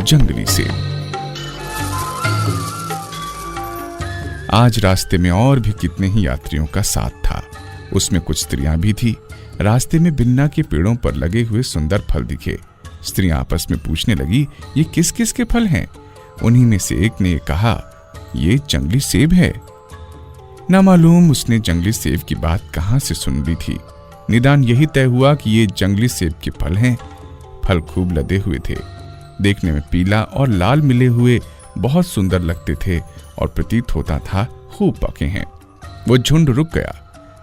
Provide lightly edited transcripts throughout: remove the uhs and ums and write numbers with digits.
जंगली सेब। आज रास्ते में और भी कितने ही यात्रियों का साथ था। उसमें कुछ स्त्रियां भी थी। रास्ते में बिन्ना के पेड़ों पर लगे हुए सुंदर फल दिखे। स्त्रियां आपस में पूछने लगी, ये किस किस के फल हैं? उन्हीं में से एक ने कहा, ये जंगली सेब है। ना मालूम उसने जंगली सेब की बात कहां से सुन ली थी। निदान यही तय हुआ कि ये जंगली सेब के फल हैं। फल खूब लदे हुए थे, देखने में पीला और लाल मिले हुए बहुत सुंदर लगते थे और प्रतीत होता था खूब पके हैं। वो झुंड रुक गया।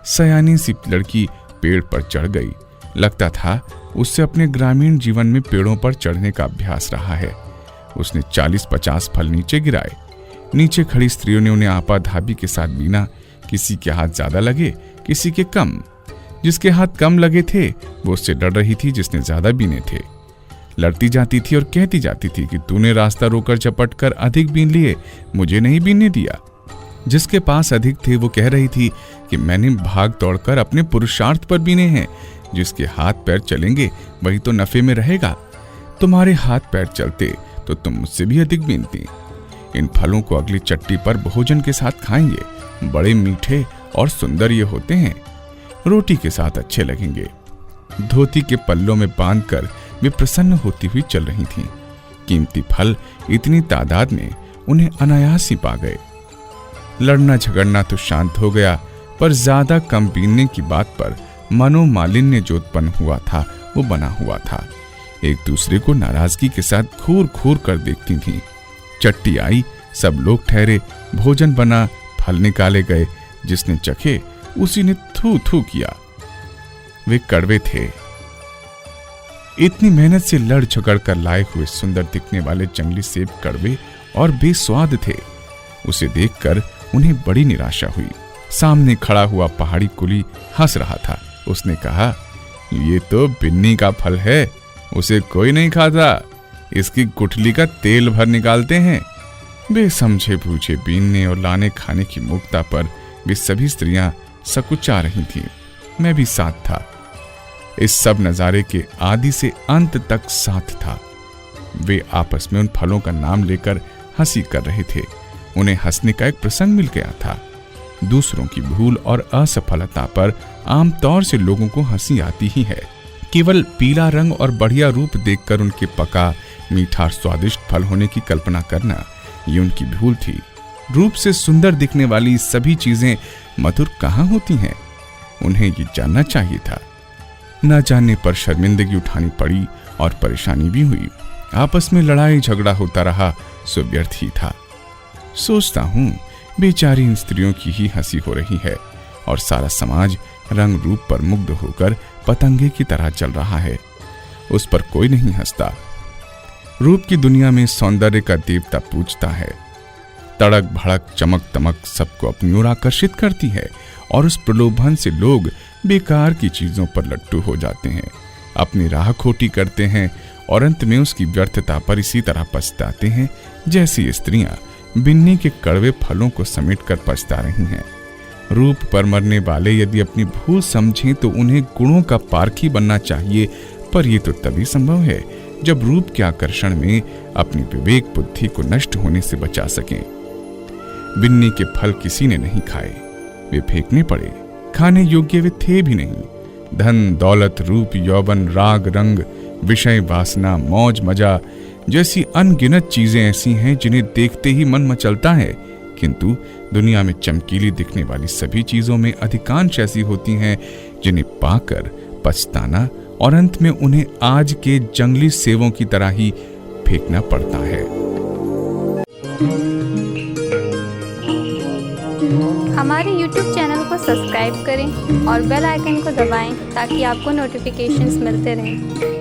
सयानी सी लड़की पेड़ पर चढ़ गई। लगता था उससे अपने ग्रामीण जीवन में पेड़ों पर चढ़ने का अभ्यास रहा है। उसने 40-50 फल नीचे गिराए। नीचे खड़ी स्त्रियों ने उन्हें आपाधापी के साथ बीना। किसी के हाथ ज्यादा लगे, किसी के कम। जिसके हाथ कम लगे थे वो उससे डर रही थी जिसने ज्यादा बीने थे। लड़ती जाती थी और कहती जाती थी कि तूने रास्ता रोकर झपट कर अधिक बीन लिए, मुझे नहीं बीनने दिया। जिसके पास अधिक थे वो कह रही थी कि मैंने भाग तोड़कर अपने पुरुषार्थ पर बीने हैं। जिसके हाथ पैर चलेंगे वही तो नफे में रहेगा। तुम्हारे हाथ पैर चलते तो तुम मुझसे भी अधिक बीनती। इन फलों को अगली चट्टी पर भोजन के साथ खाएंगे। बड़े मीठे और सुंदर ये होते हैं, रोटी के साथ अच्छे लगेंगे। धोती के पल्लों में बांधकर वे प्रसन्न होती हुई चल रही थीं। कीमती फल इतनी तादाद में उन्हें अनायास ही पा गए। लड़ना झगड़ना तो शांत हो गया, पर ज्यादा कम बीनने की बात पर मनोमालिन्य जो उत्पन्न हुआ था वो बना हुआ था। एक दूसरे को नाराजगी के साथ घूर घूर कर देखती थीं। चट्टी आई, सब लोग ठहरे, भोजन बना, फल निकाले गए। जिसने चखे उसी ने थू थू किया। वे कड़वे थे। इतनी मेहनत से लड़ झगड़ कर लाए हुए सुंदर दिखने वाले जंगली सेब कड़वे और बेस्वाद थे। उसे देखकर उन्हें बड़ी निराशा हुई। सामने खड़ा हुआ पहाड़ी कुली हंस रहा था। उसने कहा, ये तो बिन्नी का फल है, उसे कोई नहीं खाता। इसकी गुठली का तेल भर निकालते हैं। वे समझे बूझे बीनने और लाने खाने की मूर्खता पर वे सभी स्त्रियां सकुचा रही थीं। मैं भी साथ था। इस सब नजारे के आदि से अंत तक साथ था। वे आपस में उन फलों का नाम लेकर हंसी कर रहे थे। उन्हें हंसने का एक प्रसंग मिल गया था। दूसरों की भूल और असफलता पर आमतौर से लोगों को हंसी आती ही है। केवल पीला रंग और बढ़िया रूप देखकर उनके पका, मीठा और स्वादिष्ट फल होने की कल्पना करना ये उनकी भूल थी। रूप से सुंदर दिखने वाली सभी चीजें मधुर कहाँ होती हैं? उन्हें ये जानना चाहिए था। न जानने पर शर्मिंदगी उठानी पड़ी और परेशानी भी हुई। आपस में लड़ाई झगड़ा होता रहा, सो व्यर्थ ही था। सोचता हूँ बेचारी इन स्त्रियों की ही हंसी हो रही है और सारा समाज रंग रूप पर मुग्ध होकर पतंगे की तरह चल रहा है। उस पर कोई नहीं हंसता। रूप की दुनिया में सौंदर्य का देवता पूजता है। तड़क भड़क चमक तमक सबको अपनी ओर आकर्षित करती है और उस प्रलोभन से लोग बेकार की चीजों पर लट्टू हो जाते हैं, अपनी राह खोटी करते हैं और अंत में उसकी व्यर्थता पर इसी तरह पछताते हैं जैसी ये स्त्रियां बिन्नी के कड़वे फलों को समेटकर पछता रही हैं। रूप पर मरने वाले यदि अपनी भूल समझें तो उन्हें गुणों का पारखी बनना चाहिए, पर यह तो तभी संभव है जब रूप के आकर्षण में अपनी विवेक बुद्धि को नष्ट होने से बचा सकें। बिन्नी के फल किसी ने नहीं खाए, वे फेंकने पड़े। खाने योग्य वे थे भी नहीं। धन दौलत रूप यौवन राग रंग विषय वासना मौज मजा जैसी अनगिनत चीजें ऐसी हैं जिन्हें देखते ही मन मचलता है, किंतु दुनिया में चमकीली दिखने वाली सभी चीजों में अधिकांश ऐसी होती हैं जिन्हें पाकर पछताना और अंत में उन्हें आज के जंगली सेवों की तरह ही फेंकना पड़ता है। हमारे YouTube चैनल को सब्सक्राइब करें और बेल आइकन को दबाएं ताकि आपको नोटिफिकेशंस मिलते रहें।